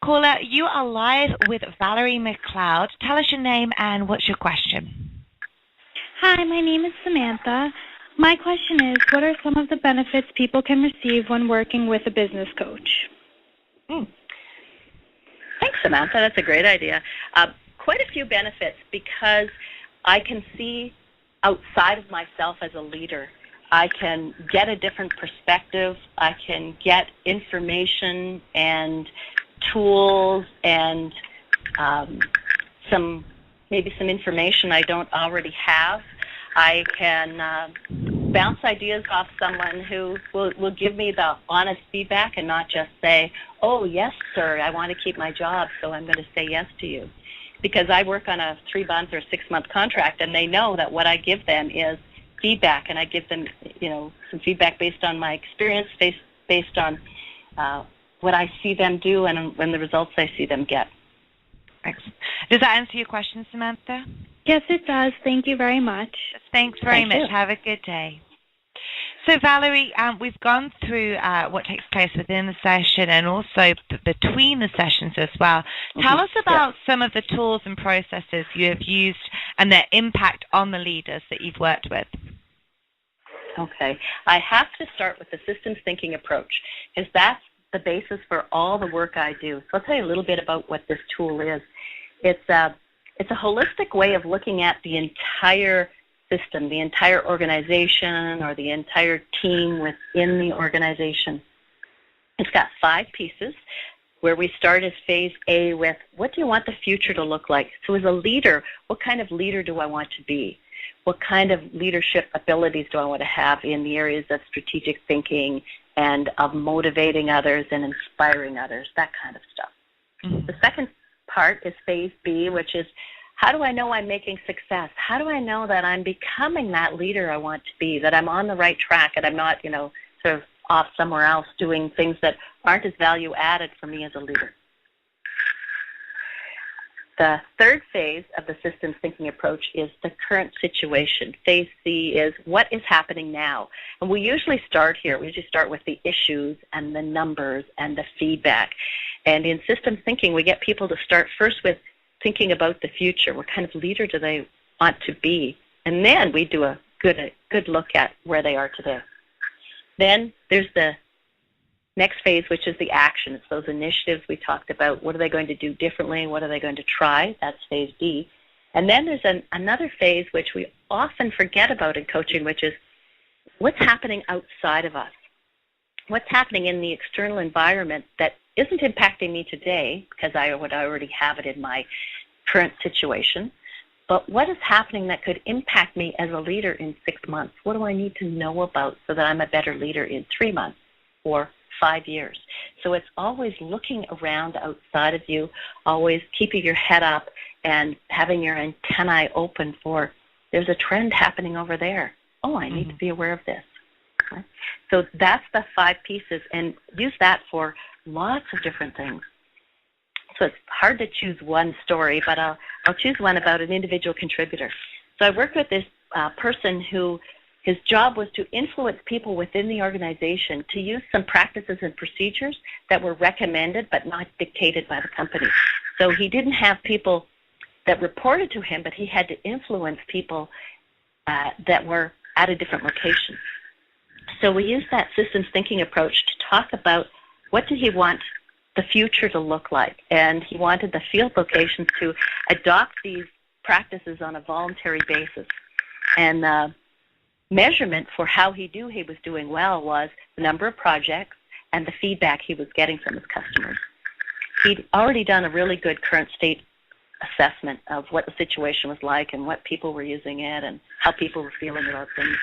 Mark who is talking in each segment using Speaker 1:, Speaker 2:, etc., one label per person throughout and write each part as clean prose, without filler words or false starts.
Speaker 1: caller, you are live with Valerie MacLeod. Tell us your name and what's your question?
Speaker 2: Hi, my name is Samantha. My question is, what are some of the benefits people can receive when working with a business coach?
Speaker 3: Thanks, Samantha. That's a great idea. Quite a few benefits because I can see outside of myself as a leader. I can get a different perspective. I can get information and tools and maybe some information I don't already have. I can bounce ideas off someone who will give me the honest feedback and not just say, oh, yes, sir, I want to keep my job, so I'm going to say yes to you. Because I work on a 3-month or 6-month contract, and they know that what I give them is feedback, and I give them, some feedback based on my experience, based on what I see them do and the results I see them get.
Speaker 1: Excellent. Does that answer your question, Samantha?
Speaker 2: Yes, it does. Thank you very much.
Speaker 1: Thanks very much. Have a good day. So, Valerie, we've gone through what takes place within the session and also between the sessions as well. Tell us about some of the tools and processes you have used and their impact on the leaders that you've worked with.
Speaker 3: Okay. I have to start with the systems thinking approach, because that's the basis for all the work I do. So I'll tell you a little bit about what this tool is. It's a holistic way of looking at the entire system, the entire organization, or the entire team within the organization. It's got 5 pieces, where we start as phase A with, what do you want the future to look like? So as a leader, what kind of leader do I want to be? What kind of leadership abilities do I want to have in the areas of strategic thinking and of motivating others and inspiring others, that kind of stuff. Mm-hmm. The second part is phase B, which is, how do I know I'm making success? How do I know that I'm becoming that leader I want to be, that I'm on the right track and I'm not, sort of off somewhere else doing things that aren't as value added for me as a leader? The third phase of the systems thinking approach is the current situation. Phase C is, what is happening now? And we usually start here. We usually start with the issues and the numbers and the feedback. And in systems thinking, we get people to start first with thinking about the future. What kind of leader do they want to be? And then we do a good look at where they are today. Then there's the next phase, which is the action. It's those initiatives we talked about. What are they going to do differently? What are they going to try? That's phase D. And then there's another phase which we often forget about in coaching, which is what's happening outside of us. What's happening in the external environment that isn't impacting me today, because I would already have it in my current situation, but what is happening that could impact me as a leader in 6 months? What do I need to know about so that I'm a better leader in 3 months or 5 years? So it's always looking around outside of you, always keeping your head up and having your antennae open for, there's a trend happening over there. Oh, I need to be aware of this. Okay. So that's the 5 pieces, and use that for lots of different things. So it's hard to choose one story, but I'll choose one about an individual contributor. So I worked with this person who his job was to influence people within the organization to use some practices and procedures that were recommended but not dictated by the company. So he didn't have people that reported to him, but he had to influence people that were at a different location. So we used that systems thinking approach to talk about what did he want the future to look like. And he wanted the field locations to adopt these practices on a voluntary basis. And measurement for how he knew he was doing well was the number of projects and the feedback he was getting from his customers. He'd already done a really good current state assessment of what the situation was like and what people were using it and how people were feeling about things.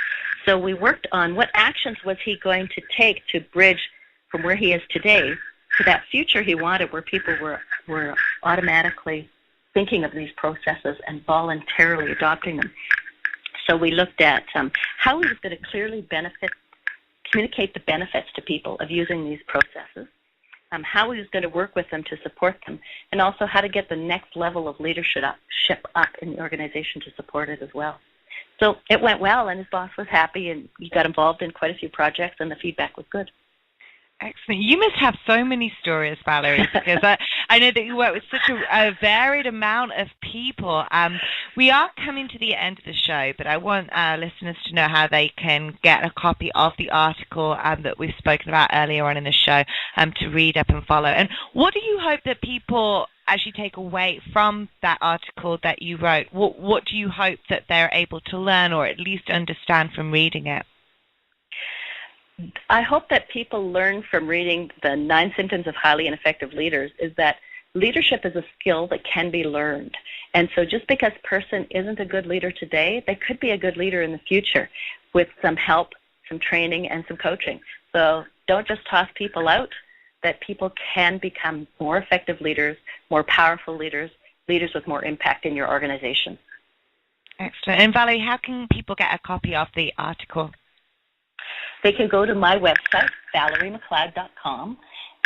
Speaker 3: So we worked on what actions was he going to take to bridge from where he is today to that future he wanted, where people were automatically thinking of these processes and voluntarily adopting them. So we looked at how he was going to clearly communicate the benefits to people of using these processes, how he was going to work with them to support them, and also how to get the next level of leadership up in the organization to support it as well. So it went well, and his boss was happy, and he got involved in quite a few projects, and the feedback was good.
Speaker 1: Excellent. You must have so many stories, Valerie, because I know that you work with such a varied amount of people. We are coming to the end of the show, but I want our listeners to know how they can get a copy of the article that we've spoken about earlier on in the show to read up and follow. And what do you hope that people actually take away from that article that you wrote? What do you hope that they're able to learn or at least understand from reading it?
Speaker 3: I hope that people learn from reading the 9 Symptoms of Highly Ineffective Leaders is that leadership is a skill that can be learned. And so just because a person isn't a good leader today, they could be a good leader in the future with some help, some training, and some coaching. So don't just toss people out, that people can become more effective leaders, more powerful leaders, leaders with more impact in your organization.
Speaker 1: Excellent. And Valerie, how can people get a copy of the article?
Speaker 3: They can go to my website, ValerieMacLeod.com,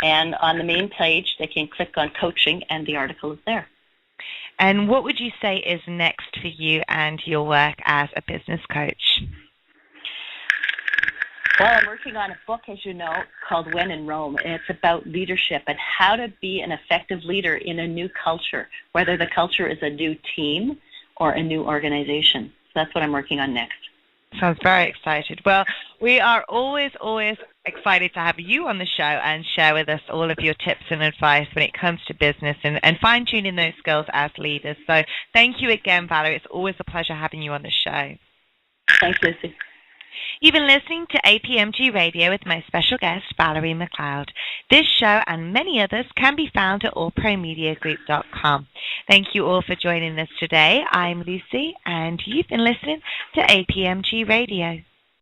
Speaker 3: and on the main page, they can click on coaching, and the article is there.
Speaker 1: And what would you say is next for you and your work as a business coach?
Speaker 3: Well, I'm working on a book, as you know, called When in Rome, and it's about leadership and how to be an effective leader in a new culture, whether the culture is a new team or a new organization. So that's what I'm working on next.
Speaker 1: Sounds very excited. Well, we are always excited to have you on the show and share with us all of your tips and advice when it comes to business and fine-tuning those skills as leaders. So thank you again, Valerie. It's always a pleasure having you on the show.
Speaker 3: Thanks, Lucy.
Speaker 1: You've been listening to APMG Radio with my special guest, Valerie MacLeod. This show and many others can be found at allpromediagroup.com. Thank you all for joining us today. I'm Lucy, and you've been listening to APMG Radio.